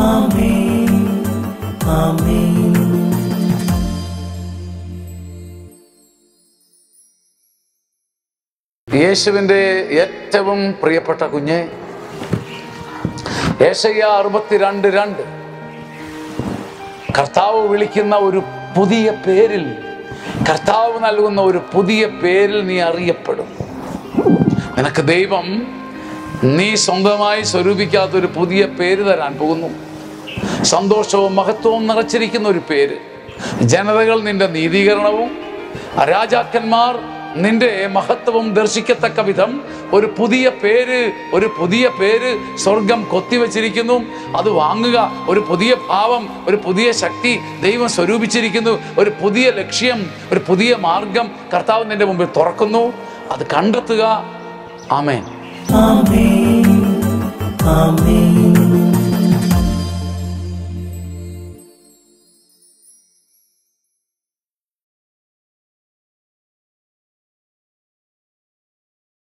ആമേൻ. ആമേൻ. യേശുവിൻ്റെ ഏറ്റവും പ്രിയപ്പെട്ട കുഞ്ഞെ, യേശയ്യ 62:2 കർത്താവ് വിളിക്കുന്ന ഒരു പുതിയ പേരിൽ, കർത്താവ് നൽകുന്ന ഒരു പുതിയ പേരിൽ നീ അറിയപ്പെടും. നിനക്ക് ദൈവം നീ സ്വന്തമായി സ്വരൂപിക്കാത്തൊരു പുതിയ പേര് തരാൻ പോകുന്നു. സന്തോഷവും മഹത്വവും നിറച്ചിരിക്കുന്ന ഒരു പേര്. ജനതകൾ നിന്റെ നീതീകരണവും രാജാക്കന്മാർ നിന്റെ മഹത്വവും ദർശിക്കത്തക്ക വിധം ഒരു പുതിയ പേര് സ്വർഗം കൊത്തിവെച്ചിരിക്കുന്നു. അത് വാങ്ങുക. ഒരു പുതിയ ഭാവം, ഒരു പുതിയ ശക്തി ദൈവം സ്വരൂപിച്ചിരിക്കുന്നു. ഒരു പുതിയ ലക്ഷ്യം, ഒരു പുതിയ മാർഗം കർത്താവ് നിന്റെ മുമ്പിൽ തുറക്കുന്നു. അത് കണ്ടെത്തുക. ആമേൻ. ആമേൻ. ആമേൻ.